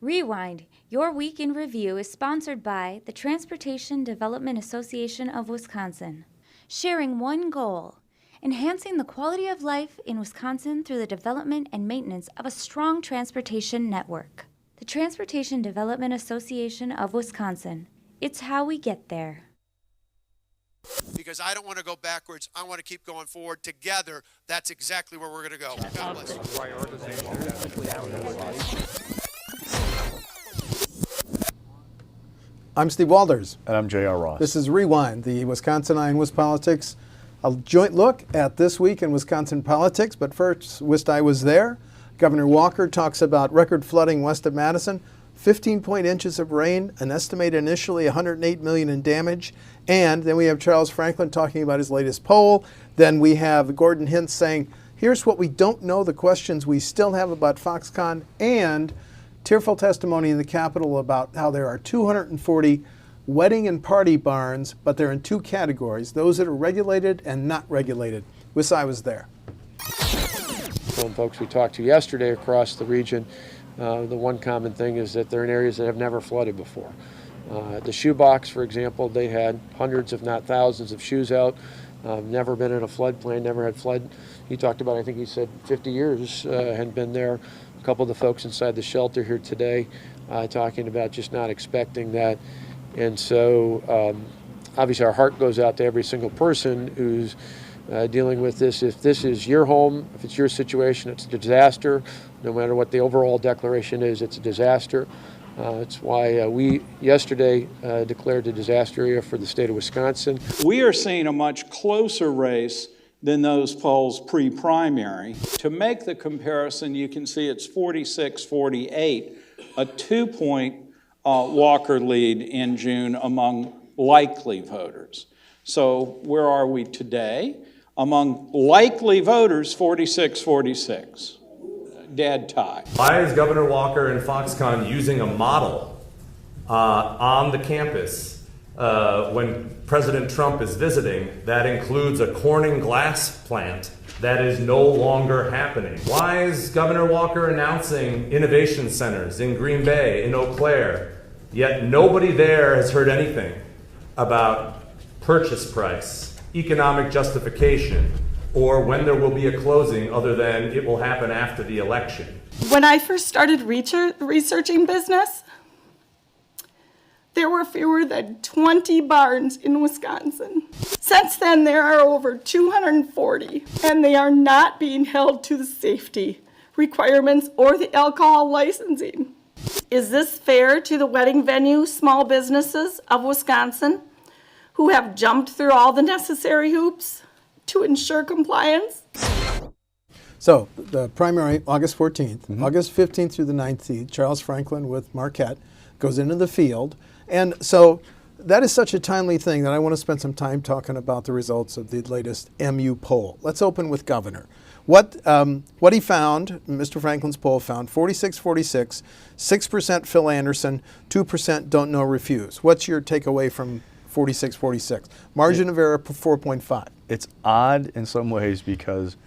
Rewind, your week in review is sponsored by the Transportation Development Association of Wisconsin. Sharing one goal, enhancing the quality of life in Wisconsin through the development and maintenance of a strong transportation network. The Transportation Development Association of Wisconsin. It's how we get there. Because I don't want to go backwards. I want to keep going forward. Together, that's exactly where we're going to go. God bless you. I'm Steve Walders. And I'm J.R. Ross. This is Rewind, the WisconsinEye and WisPolitics, a joint look at this week in Wisconsin politics. But first, WisConsinEye was there. Governor Walker talks about record flooding west of Madison, 15 inches of rain, an estimated initially $108 million in damage. And then we have Charles Franklin talking about his latest poll. Then we have Gordon Hintz saying, here's what we don't know, the questions we still have about Foxconn, and tearful testimony in the Capitol about how there are 240 wedding and party barns, but they're in two categories, those that are regulated and not regulated. WisConsinEye was there. Some folks we talked to yesterday across the region, the one common thing is that they're in areas that have never flooded before. The shoebox, for example, they had hundreds, if not thousands, of shoes out. Never been in a floodplain, never had flood. He talked about, I think he said 50 years hadn't been there. A couple of the folks inside the shelter here today talking about just not expecting that. And so obviously our heart goes out to every single person who's dealing with this. If this is your home, if it's your situation, it's a disaster. No matter what the overall declaration is, it's a disaster. It's why we yesterday declared a disaster area for the state of Wisconsin. We are seeing a much closer race than those polls pre-primary. To make the comparison, you can see it's 46-48, a 2-point Walker lead in June among likely voters. So where are we today? Among likely voters, 46-46. Dead tie. Why is Governor Walker and Foxconn using a model on the campus when President Trump is visiting that includes a Corning glass plant that is no longer happening? Why is Governor Walker announcing innovation centers in Green Bay, in Eau Claire, yet nobody there has heard anything about purchase price, economic justification, or when there will be a closing other than it will happen after the election? When I first started researching business, there were fewer than 20 barns in Wisconsin. Since then, there are over 240, and they are not being held to the safety requirements or the alcohol licensing. Is this fair to the wedding venue small businesses of Wisconsin who have jumped through all the necessary hoops to ensure compliance? So the primary, August 14th, August 15th through the 19th, Charles Franklin with Marquette goes into the field. And so that is such a timely thing that I want to spend some time talking about the results of the latest MU poll. Let's open with Governor. What he found, Mr. Franklin's poll found 46-46, 6% Phil Anderson, 2% don't know refuse. What's your takeaway from 46-46? Margin of error 4.5. It's odd in some ways because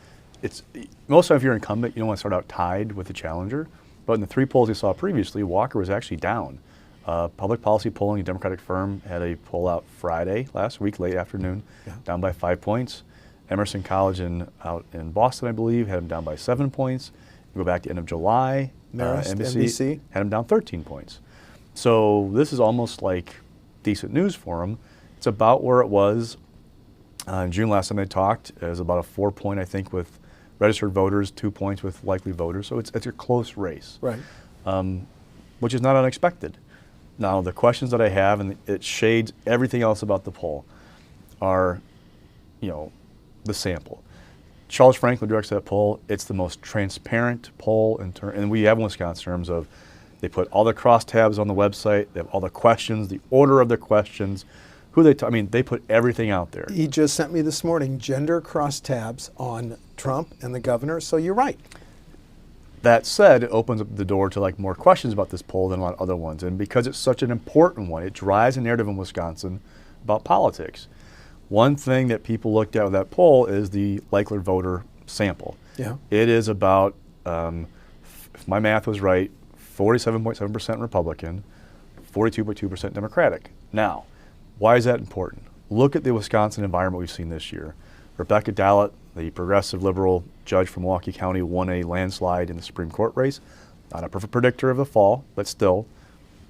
it's most of the time if you're an incumbent, you don't want to start out tied with the challenger. But in the three polls we saw previously, Walker was actually down. Public policy polling, a Democratic firm, had a poll out Friday last week, late afternoon, down by 5 points. Emerson College out in Boston, I believe, had him down by 7 points. You go back to end of July, NBC had him down 13 points. So this is almost like decent news for him. It's about where it was in June last time they talked. It was about a 4 point, I think, with registered voters, 2 points with likely voters. So it's a close race, right? Which is not unexpected. Now, the questions that I have, and it shades everything else about the poll, are, the sample. Charles Franklin directs that poll. It's the most transparent poll, and we have in Wisconsin in terms of they put all the crosstabs on the website, they have all the questions, the order of the questions, they put everything out there. He just sent me this morning gender crosstabs on Trump and the governor, so you're right. That said, it opens up the door to more questions about this poll than a lot of other ones. And because it's such an important one, it drives a narrative in Wisconsin about politics. One thing that people looked at with that poll is the likely voter sample. Yeah. It is about, if my math was right, 47.7% Republican, 42.2% Democratic. Now, why is that important? Look at the Wisconsin environment we've seen this year. Rebecca Dallett, the progressive liberal judge from Milwaukee County, won a landslide in the Supreme Court race. Not a perfect predictor of the fall, but still,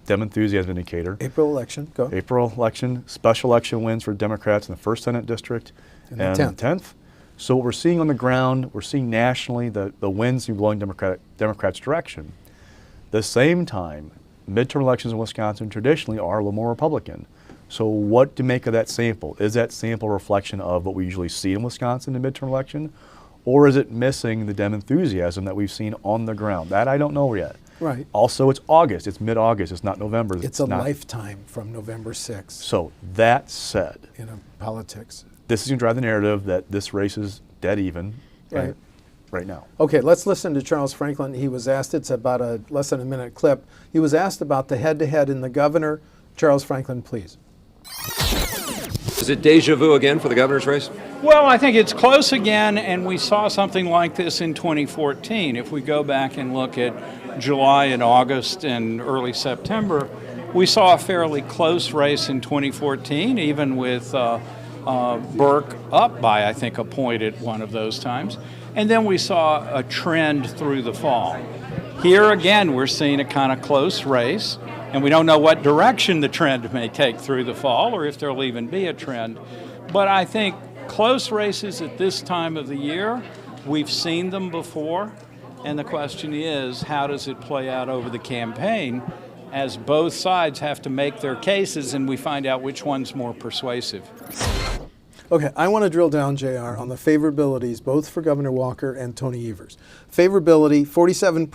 Dem enthusiasm indicator. April election, go. April election, special election wins for Democrats in the 1st Senate District and the 10th. So what we're seeing on the ground, we're seeing nationally the winds blowing Democrats' direction. The same time, midterm elections in Wisconsin traditionally are a little more Republican. So what to make of that sample? Is that sample a reflection of what we usually see in Wisconsin in the midterm election? Or is it missing the Dem enthusiasm that we've seen on the ground? That I don't know yet. Right. Also, it's August. It's mid-August. It's not November. It's a lifetime from November 6th. So that said, in politics, this is going to drive the narrative that this race is dead even right now. Okay, let's listen to Charles Franklin. He was asked, it's about a less than a minute clip. He was asked about the head-to-head in the governor. Charles Franklin, please. Is it deja vu again for the governor's race? Well, I think it's close again, and we saw something like this in 2014. If we go back and look at July and August and early September, we saw a fairly close race in 2014, even with Burke up by, I think, a point at one of those times. And then we saw a trend through the fall. Here again, we're seeing a kind of close race, and we don't know what direction the trend may take through the fall or if there'll even be a trend. But I think close races at this time of the year, we've seen them before, and the question is, how does it play out over the campaign as both sides have to make their cases and we find out which one's more persuasive? Okay, I want to drill down, JR, on the favorabilities, both for Governor Walker and Tony Evers. Favorability, 47%,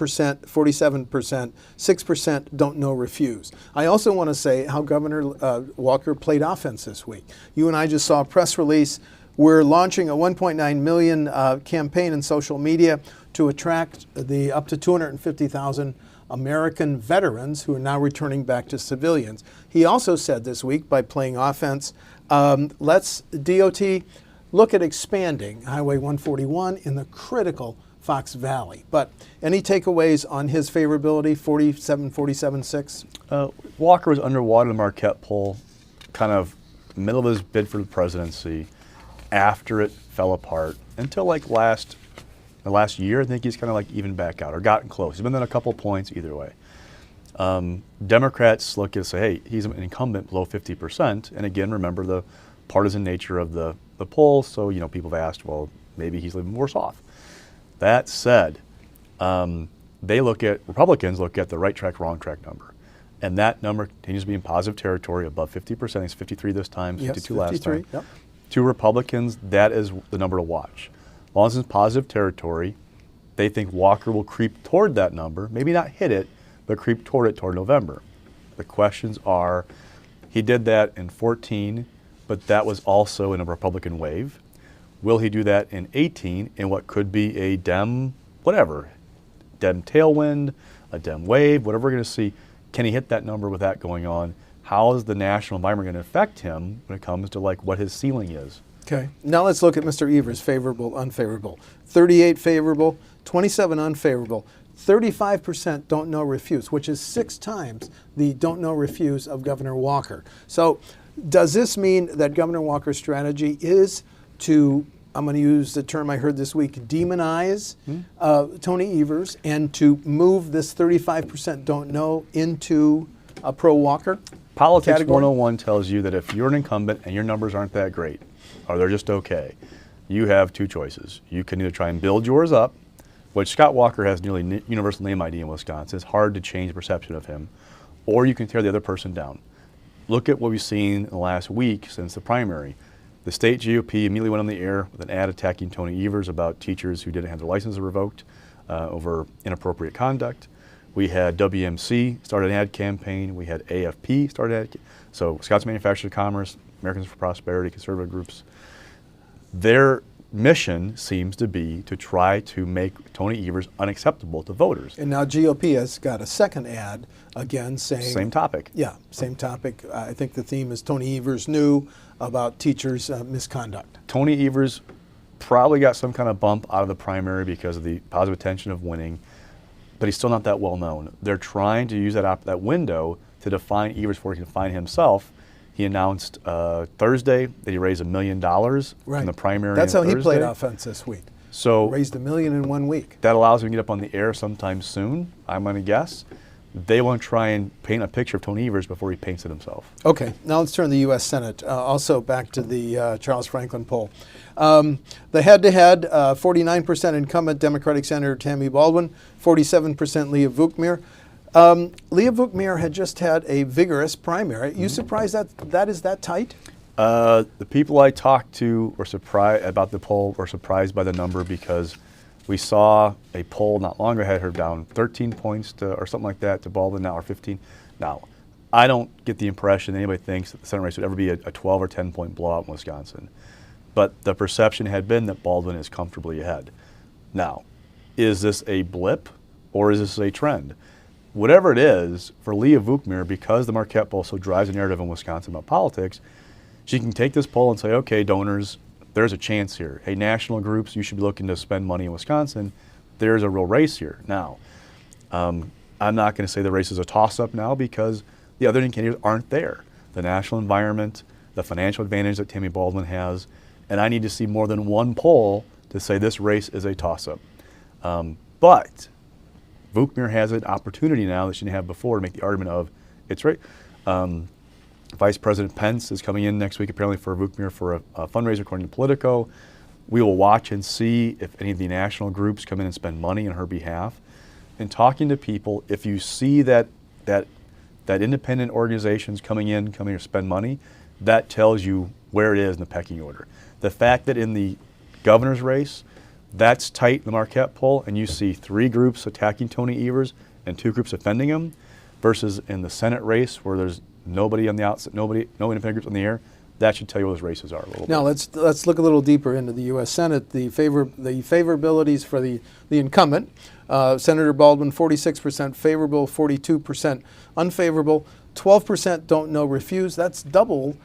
47%, 6% don't know, refuse. I also want to say how Governor Walker played offense this week. You and I just saw a press release. We're launching a $1.9 million campaign in social media to attract the up to 250,000 American veterans who are now returning back to civilians. He also said this week, by playing offense, let's DOT look at expanding Highway 141 in the critical Fox Valley. But any takeaways on his favorability, 47, 47, 6? Walker was underwater in the Marquette poll, kind of middle of his bid for the presidency, after it fell apart, until like the last year. I think he's kind of like even back out or gotten close. He's been in a couple points either way. Democrats look and say, hey, he's an incumbent below 50%. And again, remember the partisan nature of the poll. So, people have asked, well, maybe he's living worse off. That said, Republicans look at the right track, wrong track number. And that number continues to be in positive territory above 50%. It's 53 this time, 52 last time. Yep. To Republicans, that is the number to watch. As long as it's positive territory, they think Walker will creep toward that number, maybe not hit it, but creep toward it toward November. The questions are, he did that in 14, but that was also in a Republican wave. Will he do that in 18 in what could be a Dem, whatever, Dem tailwind, a Dem wave, whatever we're going to see? Can he hit that number with that going on? How is the national environment going to affect him when it comes to like what his ceiling is? Okay, now let's look at Mr. Evers, favorable, unfavorable. 38 favorable, 27 unfavorable. 35% don't know, refuse, which is 6 times the don't know, refuse of Governor Walker. So does this mean that Governor Walker's strategy is to, I'm going to use the term I heard this week, demonize Tony Evers and to move this 35% don't know into a pro-Walker Politics category? 101 tells you that if you're an incumbent and your numbers aren't that great, or they're just okay, you have 2 choices. You can either try and build yours up, which Scott Walker has nearly universal name ID in Wisconsin. It's hard to change the perception of him. Or you can tear the other person down. Look at what we've seen in the last week since the primary. The state GOP immediately went on the air with an ad attacking Tony Evers about teachers who didn't have their licenses revoked over inappropriate conduct. We had WMC start an ad campaign. We had AFP start an ad campaign. So Wisconsin Manufacturers Commerce, Americans for Prosperity, conservative groups. Their mission seems to be to try to make Tony Evers unacceptable to voters. And now GOP has got a second ad, again saying... Same topic. Yeah, same topic. I think the theme is Tony Evers knew about teachers' misconduct. Tony Evers probably got some kind of bump out of the primary because of the positive attention of winning. but he's still not that well known. They're trying to use that window to define Evers before he can define himself. He announced Thursday that he raised $1 million from the primary. That's how he played Thursday. offense this week. So raised $1 million in 1 week. That allows him to get up on the air sometime soon, I'm going to guess. They want to try and paint a picture of Tony Evers before he paints it himself. Okay, now let's turn to the U.S. Senate. Also back to the Charles Franklin poll. The head-to-head, 49% incumbent Democratic Senator Tammy Baldwin, 47% Leah Vukmir. Leah Vukmir had just had a vigorous primary. You surprised that is that tight? The people I talked to were surprised about the poll, were surprised by the number because we saw a poll not long ago had her down 13 points or something like that to Baldwin now, or 15. Now, I don't get the impression that anybody thinks that the Senate race would ever be a 12 or 10 point blowout in Wisconsin. But the perception had been that Baldwin is comfortably ahead. Now, is this a blip or is this a trend? Whatever it is, for Leah Vukmir, because the Marquette poll so drives the narrative in Wisconsin about politics, she can take this poll and say, okay, donors, there's a chance here. Hey, national groups, you should be looking to spend money in Wisconsin. There's a real race here. Now, I'm not going to say the race is a toss-up now because the other indicators aren't there. The national environment, the financial advantage that Tammy Baldwin has, and I need to see more than one poll to say this race is a toss-up. But Vukmir has an opportunity now that she didn't have before to make the argument of it's right. Vice President Pence is coming in next week apparently for Vukmir for a fundraiser according to Politico. We will watch and see if any of the national groups come in and spend money on her behalf. And talking to people, if you see that independent organizations coming in to spend money, that tells you where it is in the pecking order. The fact that in the governor's race, that's tight in the Marquette poll, and you see 3 groups attacking Tony Evers and 2 groups defending him, versus in the Senate race where there's nobody on the outside, no independent groups on the air, that should tell you where those races are a little bit. Now let's look a little deeper into the U.S. Senate. The favorabilities for the incumbent, Senator Baldwin, 46% favorable, 42% unfavorable, 12% don't know, refuse. That's double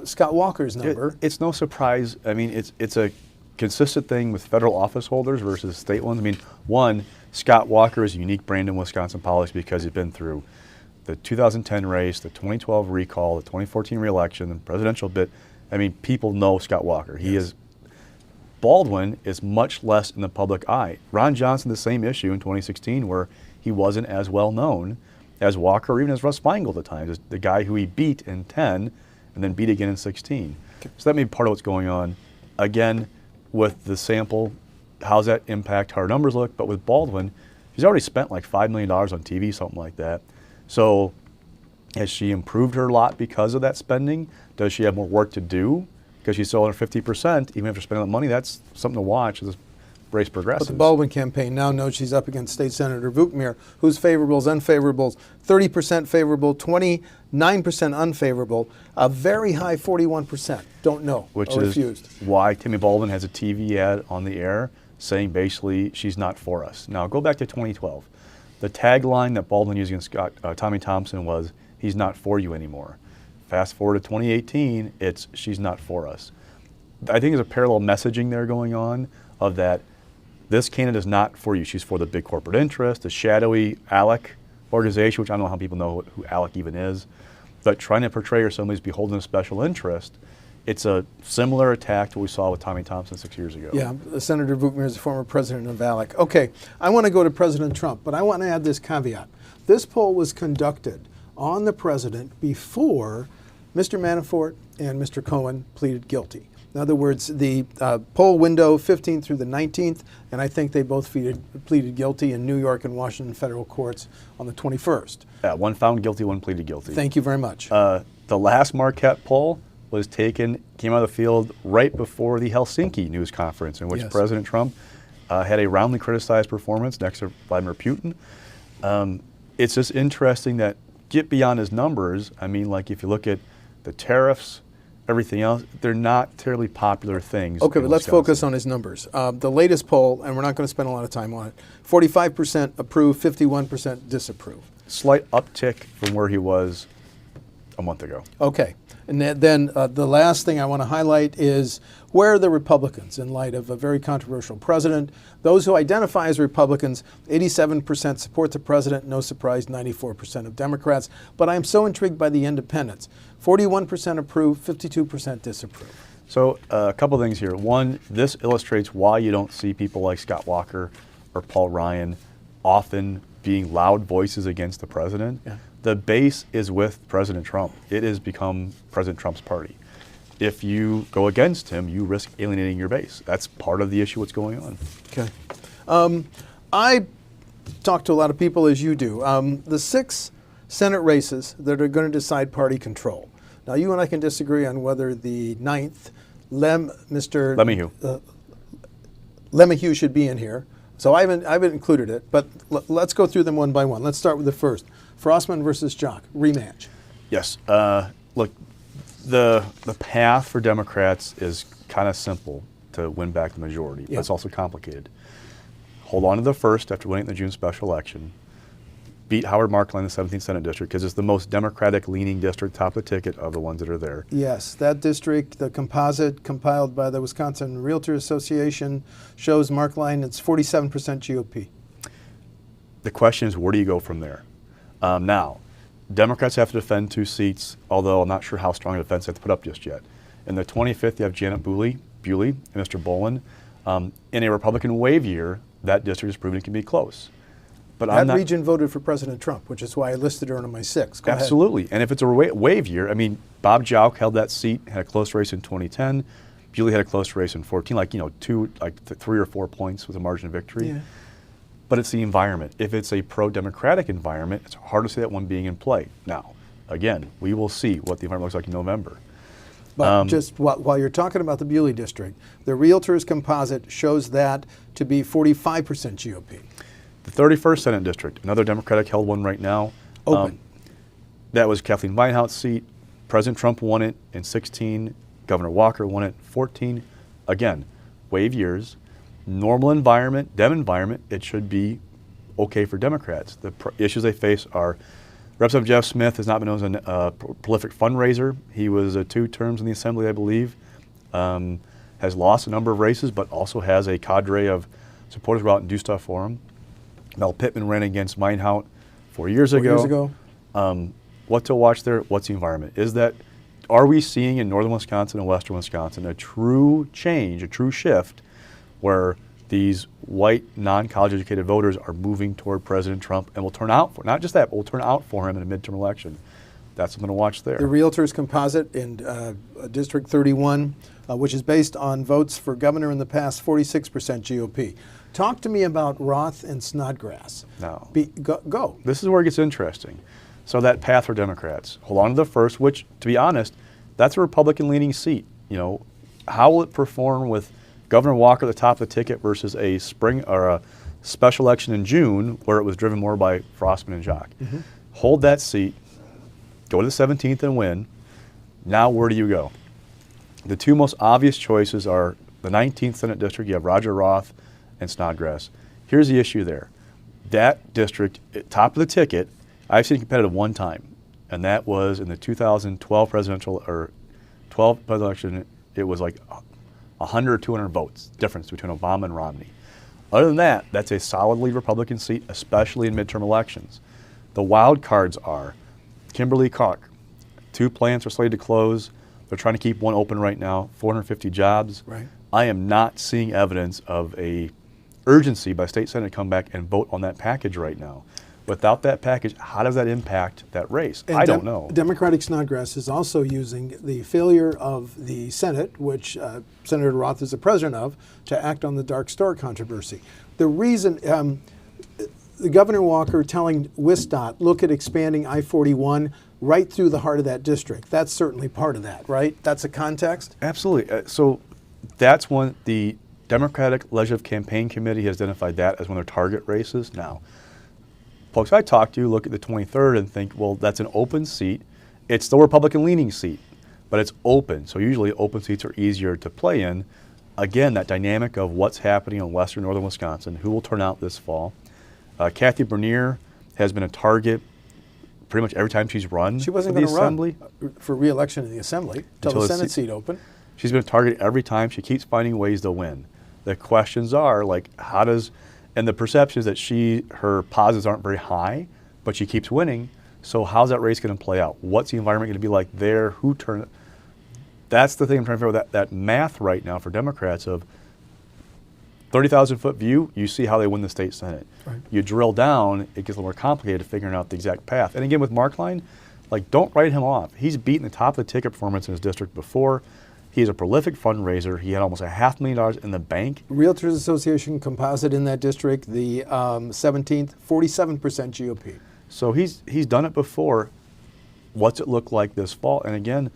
Scott Walker's number. It's no surprise. I mean, it's a consistent thing with federal office holders versus state ones. I mean, one, Scott Walker is a unique brand in Wisconsin politics because he's been through the 2010 race, the 2012 recall, the 2014 reelection, the presidential bid. I mean, people know Scott Walker. He is. Baldwin is much less in the public eye. Ron Johnson, the same issue in 2016 where he wasn't as well known as Walker or even as Russ Feingold at times, the guy who he beat in 10 and then beat again in 16. So that may be part of what's going on. Again, with the sample, how's that impact how our numbers look? But with Baldwin, she's already spent like $5 million on TV, something like that. So has she improved her lot because of that spending? Does she have more work to do because she's still under 50%? Even after spending that money, that's something to watch as this race progresses. But the Baldwin campaign now knows she's up against State Senator Vukmir, whose favorables, unfavorables, 30% favorable, 29% unfavorable, a very high 41% don't know Which or is refused. Why Tammy Baldwin has a TV ad on the air saying basically she's not for us. Now go back to 2012. The tagline that Baldwin used against Tommy Thompson was, he's not for you anymore. Fast forward to 2018, it's she's not for us. I think there's a parallel messaging there going on of that this candidate is not for you. She's for the big corporate interest, the shadowy ALEC organization, which I don't know how people know who ALEC even is, but trying to portray her as somebody who's beholden to special interest. It's a similar attack to what we saw with Tommy Thompson 6 years ago. Yeah, Senator Vukmir is the former president of ALEC. Okay, I want to go to President Trump, but I want to add this caveat. This poll was conducted on the president before Mr. Manafort and Mr. Cohen pleaded guilty. In other words, the poll window 15th through the 19th, and I think they both pleaded guilty in New York and Washington federal courts on the 21st. Yeah, one found guilty, one pleaded guilty. Thank you very much. The last Marquette poll came out of the field right before the Helsinki news conference in which President Trump had a roundly criticized performance next to Vladimir Putin. It's just interesting that get beyond his numbers. I mean, like if you look at the tariffs, everything else, they're not terribly popular things. Okay, but let's focus on his numbers. The latest poll, and we're not going to spend a lot of time on it, 45% approve, 51% disapprove. Slight uptick from where he was A month ago. Okay. And then the last thing I want to highlight is where are the Republicans in light of a very controversial president? Those who identify as Republicans, 87% support the president. No surprise, 94% of Democrats. But I am so intrigued by the independents. 41% approve, 52% disapprove. So a couple things here. One, this illustrates why you don't see people like Scott Walker or Paul Ryan often being loud voices against the president. Yeah. The base is with President Trump. It has become President Trump's party. If you go against him, you risk alienating your base. That's part of the issue what's going on. Okay. I talk to a lot of people, as you do. The 6 Senate races that are going to decide party control. Now, you and I can disagree on whether the 9th, Mr. Lemieux should be in here. So I haven't included it, but let's go through them one by one. Let's start with the first. Frostman versus Jock, rematch. Yes. Look, the path for Democrats is kind of simple to win back the majority, but it's also complicated. Hold on to the first after winning the June special election. Beat Howard Markline in the 17th Senate District because it's the most Democratic-leaning district, top of the ticket of the ones that are there. Yes, that district, the composite compiled by the Wisconsin Realtor Association shows Markline, it's 47% GOP. The question is, where do you go from there? Now, Democrats have to defend 2 seats, although I'm not sure how strong a defense they have to put up just yet. In the 25th, you have Janet Bewley and Mr. Bolin. In a Republican wave year, that district has proven it can be close. But that region voted for President Trump, which is why I listed her on my 6. Go Absolutely. ahead. And if it's a wave year, I mean, Bob Jauch held that seat, had a close race in 2010. Bewley had a close race in 14, 3 or 4 points with a margin of victory. Yeah. But it's the environment. If it's a pro-democratic environment, it's hard to see that one being in play. Now, again, we will see what the environment looks like in November. But just while you're talking about the Bewley district, the Realtors composite shows that to be 45% GOP. The 31st Senate District, another Democratic-held one right now. Open. That was Kathleen Weinhaus's seat. President Trump won it in 16. Governor Walker won it in 14. Again, wave years. Normal environment, Dem environment, it should be okay for Democrats. The issues they face are Representative Jeff Smith has not been known as a prolific fundraiser. He was 2 terms in the Assembly, I believe. Has lost a number of races, but also has a cadre of supporters who go out and do stuff for him. Mel Pittman ran against Meinhout 4 years ago. What to watch there? What's the environment? Are we seeing in northern Wisconsin and western Wisconsin a true change, a true shift where these white, non-college educated voters are moving toward President Trump and will turn out for, not just that, but will turn out for him in a midterm election? That's something to watch there. The Realtors composite in District 31, which is based on votes for governor in the past, 46% GOP. Talk to me about Roth and Snodgrass. No. Go. This is where it gets interesting. So that path for Democrats, hold on to the first, which, to be honest, that's a Republican-leaning seat. How will it perform with Governor Walker at the top of the ticket versus a spring or a special election in June where it was driven more by Frostman and Jock? Mm-hmm. Hold that seat, go to the 17th and win. Now where do you go? The 2 most obvious choices are the 19th Senate District. You have Roger Roth and Snodgrass. Here's the issue there. That district, top of the ticket, I've seen competitive one time, and that was in the 2012 presidential election. It was like 100 or 200 votes difference between Obama and Romney. Other than that, that's a solidly Republican seat, especially in midterm elections. The wild cards are Kimberly-Clark. 2 plants are slated to close. They're trying to keep one open right now, 450 jobs. Right. I am not seeing evidence of a urgency by state senate to come back and vote on that package right now. Without that package, how does that impact that race? And I don't know. Democratic Snodgrass is also using the failure of the Senate, which Senator Roth is the president of, to act on the dark store controversy. The reason, the Governor Walker telling WisDOT, look at expanding I-41 right through the heart of that district. That's certainly part of that, right? That's a context? Absolutely. So that's one, the Democratic Legislative Campaign Committee has identified that as one of their target races. Now, folks I talk to look at the 23rd and think, well, that's an open seat. It's still a Republican-leaning seat, but it's open. So usually open seats are easier to play in. Again, that dynamic of what's happening in western northern Wisconsin, who will turn out this fall. Kathy Bernier has been a target pretty much every time she's run She wasn't for the going to run Assembly. for re-election in the Assembly until the Senate seat opened. She's been a target every time. She keeps finding ways to win. The questions are like, how does, and the perception is that her positives aren't very high, but she keeps winning. So how's that race going to play out? What's the environment going to be like there? Who turns? That's the thing I'm trying to figure out, that math right now for Democrats of 30,000-foot view, you see how they win the state Senate. Right. You drill down, it gets a little more complicated figuring out the exact path. And again, with Markline, like, don't write him off. He's beaten the top of the ticket performance in his district before. He's a prolific fundraiser. He had almost $500,000 in the bank. Realtors Association composite in that district, the 17th, 47% GOP. So he's done it before. What's it look like this fall? And again,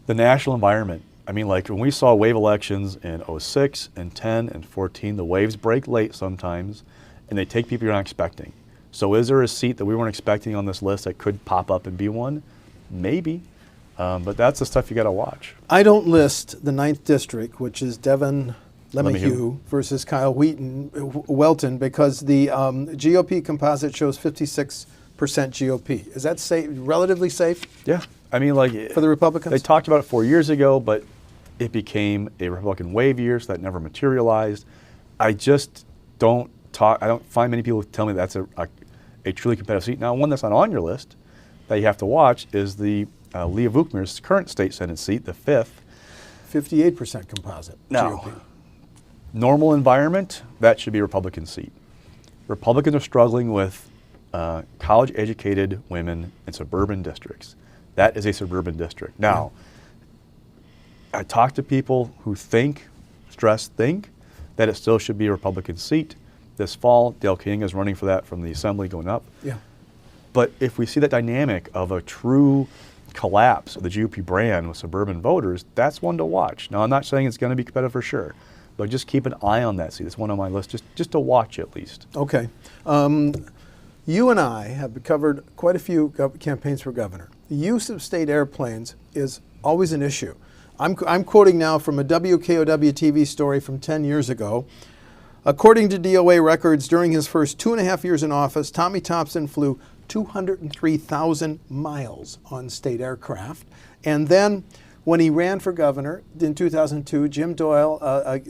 the national environment. I mean, like when we saw wave elections in 06 and 10 and 14, the waves break late sometimes, and they take people you're not expecting. So is there a seat that we weren't expecting on this list that could pop up and be one? Maybe. But that's the stuff you got to watch. I don't list the 9th District, which is Devin LeMahieu versus Kyle Welton, because the GOP composite shows 56% GOP. Is that safe, relatively safe? Yeah. I mean, like, for the Republicans? They talked about it 4 years ago, but it became a Republican wave year, so that never materialized. I just I don't find many people who tell me that's a truly competitive seat. Now, one that's not on your list that you have to watch is the Leah Vukmir's current state Senate seat, the 5th. 58% composite Now, GOP. Normal environment, that should be a Republican seat. Republicans are struggling with college-educated women in suburban districts. That is a suburban district. Now, I talk to people who think that it still should be a Republican seat. This fall, Dale King is running for that from the Assembly going up. Yeah. But if we see that dynamic of a true collapse of the GOP brand with suburban voters, that's one to watch. Now, I'm not saying it's going to be competitive for sure, but just keep an eye on that seat. It's one on my list, just to watch at least. Okay. You and I have covered quite a few campaigns for governor. The use of state airplanes is always an issue. I'm quoting now from a WKOW TV story from 10 years ago. According to DOA records, during his first 2.5 years in office, Tommy Thompson flew 203,000 miles on state aircraft. And then when he ran for governor in 2002, Jim Doyle,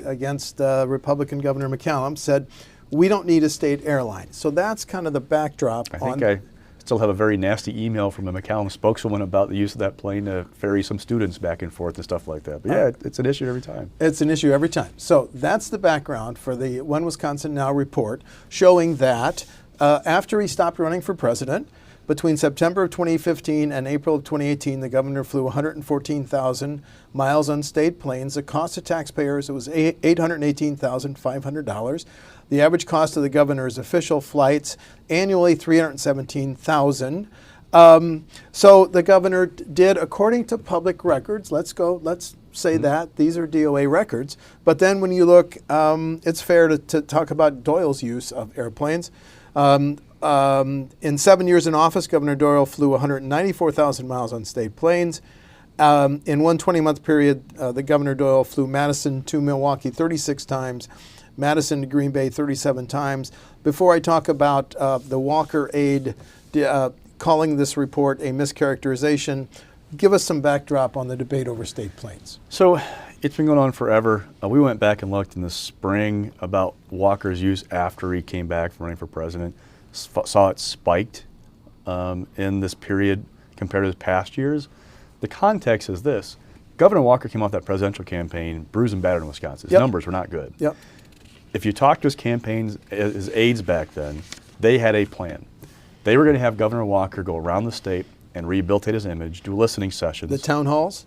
against Republican Governor McCallum, said, we don't need a state airline. So that's kind of the backdrop. I think I still have a very nasty email from a McCallum spokeswoman about the use of that plane to ferry some students back and forth and stuff like that. But yeah, it's an issue every time. It's an issue every time. So that's the background for the One Wisconsin Now report, showing that after he stopped running for president, between September of 2015 and April of 2018, the governor flew 114,000 miles on state planes. The cost to taxpayers, it was $818,500. The average cost of the governor's official flights annually, $317,000. So the governor did, according to public records, let's say that, these are DOA records. But then when you look, it's fair to talk about Doyle's use of airplanes. In 7 years in office, Governor Doyle flew 194,000 miles on state planes. In one 20-month period, the Governor Doyle flew Madison to Milwaukee 36 times, Madison to Green Bay 37 times. Before I talk about the Walker aide calling this report a mischaracterization, give us some backdrop on the debate over state planes. So it's been going on forever. We went back and looked in the spring about Walker's use after he came back from running for president. Saw it spiked in this period compared to the past years. The context is this. Governor Walker came off that presidential campaign bruised and battered in Wisconsin. His numbers were not good. Yep. If you talk to his campaigns, his aides back then, they had a plan. They were going to have Governor Walker go around the state and rehabilitate his image, do listening sessions. The town halls?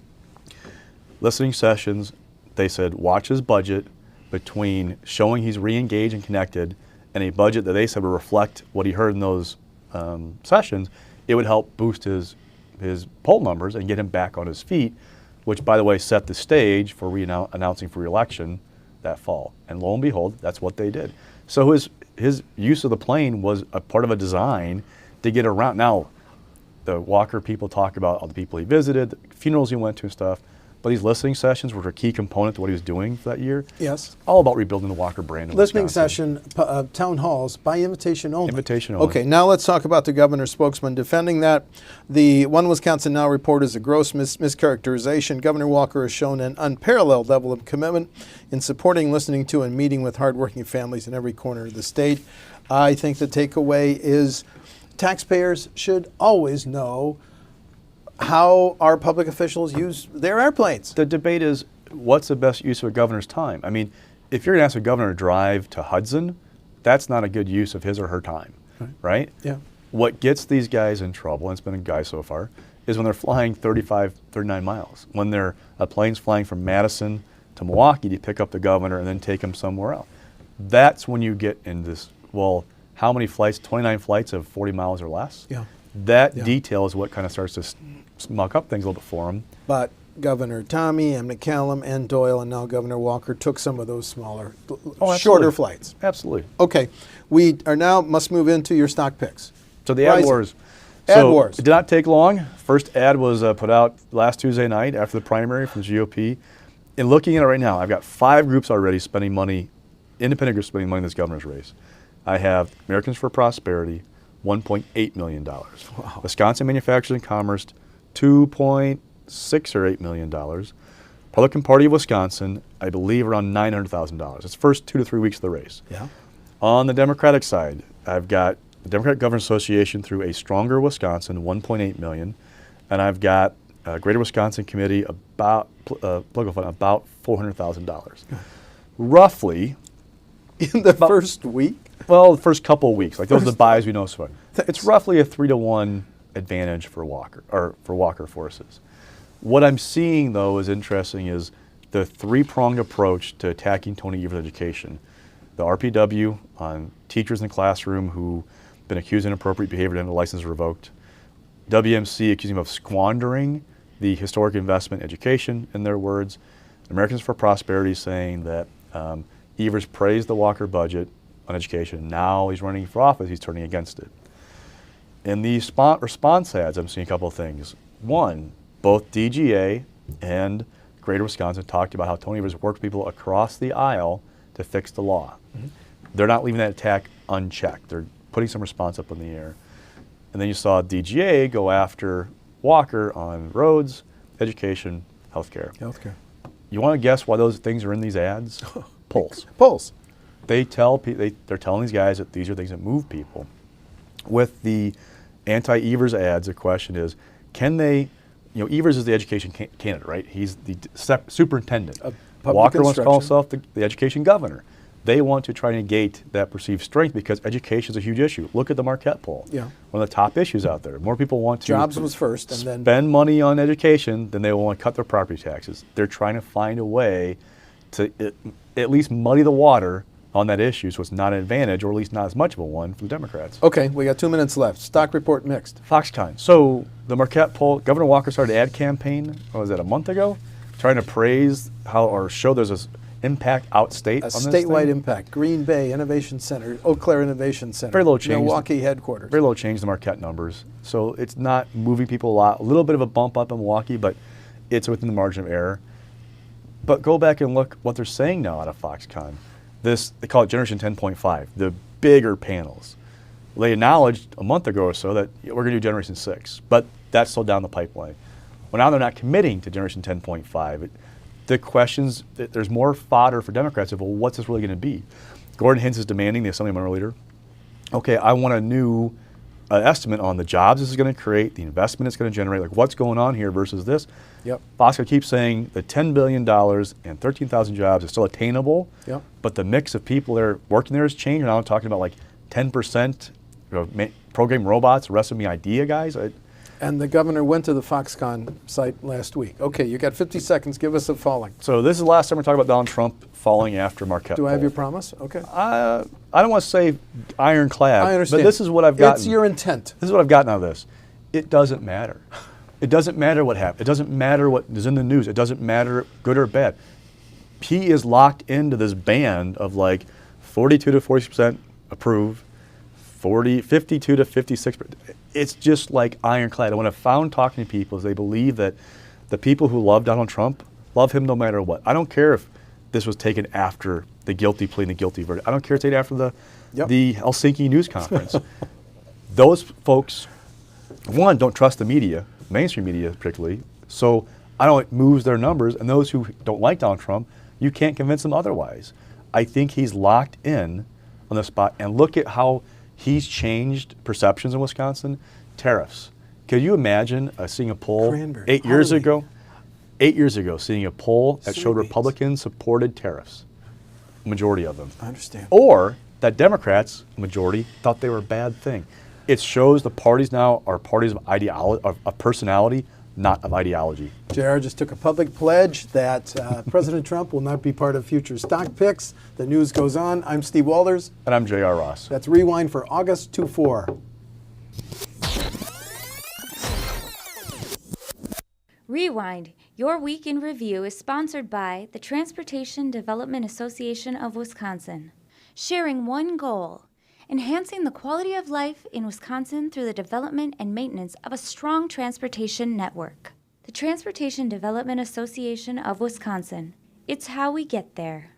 Listening sessions. They said, watch his budget between showing he's re-engaged and connected and a budget that they said would reflect what he heard in those sessions. It would help boost his poll numbers and get him back on his feet, which, by the way, set the stage for announcing for re-election that fall. And lo and behold, that's what they did. So his use of the plane was a part of a design to get around. Now, the Walker people talk about all the people he visited, the funerals he went to and stuff. But these listening sessions were a key component to what he was doing for that year. Yes. All about rebuilding the Walker brand in Listening Wisconsin. session, town halls, by invitation only. Invitation only. Okay, now let's talk about the governor's spokesman defending that. The One Wisconsin Now report is a gross mischaracterization. Governor Walker has shown an unparalleled level of commitment in supporting, listening to, and meeting with hardworking families in every corner of the state. I think the takeaway is taxpayers should always know how our public officials use their airplanes. The debate is, what's the best use of a governor's time? I mean, if you're going to ask a governor to drive to Hudson, that's not a good use of his or her time, right? Yeah. What gets these guys in trouble, and it's been a guy so far, is when they're flying 35, 39 miles. When a plane's flying from Madison to Milwaukee to pick up the governor and then take him somewhere else. That's when you get in this, well, how many flights? 29 flights of 40 miles or less? Yeah. That detail is what kind of starts to muck up things a little bit for him. But Governor Tommy and McCallum and Doyle and now Governor Walker took some of those smaller, shorter flights. Absolutely. Okay, we are now must move into your stock picks. So the ad Rising. wars. Ad wars. It did not take long. First ad was put out last Tuesday night after the primary from the GOP. And looking at it right now, I've got 5 groups already spending money, independent groups spending money in this governor's race. I have Americans for Prosperity, $1.8 million. Wow. Wisconsin Manufacturers and Commerce, $2.6 or $8 million. Republican Party of Wisconsin, I believe around $900,000. It's the first 2 to 3 weeks of the race. Yeah. On the Democratic side, I've got the Democratic Governors Association through A Stronger Wisconsin, $1.8 million. And I've got Greater Wisconsin Committee, political fund, about $400,000. Roughly. In the first week? Well, the first couple of weeks. Like those are the buys we know so far. It's roughly a 3-to-1 advantage for Walker, or for Walker forces. What I'm seeing, though, is interesting is the 3-pronged approach to attacking Tony Evers' education. The RPW on teachers in the classroom who've been accused of inappropriate behavior and the license revoked. WMC accusing him of squandering the historic investment in education, in their words. Americans for Prosperity saying that Evers praised the Walker budget on education. Now he's running for office, he's turning against it. In the response ads, I'm seeing a couple of things. One, both DGA and Greater Wisconsin talked about how Tony Evers worked with people across the aisle to fix the law. Mm-hmm. They're not leaving that attack unchecked. They're putting some response up in the air. And then you saw DGA go after Walker on roads, education, healthcare. Healthcare. You want to guess why those things are in these ads? Polls. Polls. They're telling these guys that these are things that move people. With the anti-Evers ads, the question is, can they, Evers is the education candidate, right? He's the superintendent. Walker wants to call himself the education governor. They want to try to negate that perceived strength because education is a huge issue. Look at the Marquette poll. Yeah. One of the top issues out there. More people want to jobs was first, and then spend money on education than they will want to cut their property taxes. They're trying to find a way to at least muddy the water on that issue, so it's not an advantage, or at least not as much of a one for the Democrats. Okay, we got 2 minutes left. Stock report mixed. Foxconn. So the Marquette poll, Governor Walker started an ad campaign, what was that, a month ago? Trying to praise or show there's this impact outstate on this thing. Statewide impact. Green Bay Innovation Center, Eau Claire Innovation Center. Very low change. Milwaukee headquarters. Very low change in the Marquette numbers. So it's not moving people a lot. A little bit of a bump up in Milwaukee, but it's within the margin of error. But go back and look what they're saying now out of Foxconn. They call it Generation 10.5, the bigger panels. They acknowledged a month ago or so that we're going to do Generation 6, but that's still down the pipeline. Well, now they're not committing to Generation 10.5. The questions, there's more fodder for Democrats of, well, what's this really going to be? Gordon Hintz is demanding, the Assembly Minority Leader, okay, I want a new estimate on the jobs this is going to create, the investment it's going to generate, like what's going on here versus this. Yep. Foxconn keeps saying the $10 billion and 13,000 jobs is still attainable, yep, but the mix of people that are working there has changed. Now I'm talking about like 10% program robots, the rest of them idea guys. And the governor went to the Foxconn site last week. Okay, you got 50 seconds. Give us a falling. So this is the last time we're talking about Donald Trump falling after Marquette. Do I have your promise? Okay. I don't want to say ironclad, I understand. but this is what I've gotten. It's your intent. This is what I've gotten out of this. It doesn't matter. It doesn't matter what happened. It doesn't matter what is in the news. It doesn't matter good or bad. He is locked into this band of like 42 to 40% approve, 52 to 56%. It's just like ironclad. And what I've found talking to people is they believe that the people who love Donald Trump Love him no matter what. I don't care if this was taken after the guilty plea and the guilty verdict. I don't care if it's taken after the Helsinki news conference. Those folks, one, don't trust the media, mainstream media particularly, so I know it moves their numbers, and those who don't like Donald Trump, you can't convince them otherwise. I think he's locked in on the spot, and look at how he's changed perceptions in Wisconsin. Tariffs. Could you imagine seeing a poll Cranberry, 8 years barley. ago? 8 years ago, seeing a poll that showed Soybeans. Republicans supported tariffs, majority of them. I understand. Or that Democrats, majority, thought they were a bad thing. It shows the parties now are parties of ideology, of personality, not of ideology. JR just took a public pledge that President Trump will not be part of future stock picks. The news goes on. I'm Steve Walders. And I'm J.R. Ross. That's Rewind for August 24. Rewind, Your Week in Review is sponsored by the Transportation Development Association of Wisconsin. Sharing one goal, enhancing the quality of life in Wisconsin through the development and maintenance of a strong transportation network. The Transportation Development Association of Wisconsin. It's how we get there.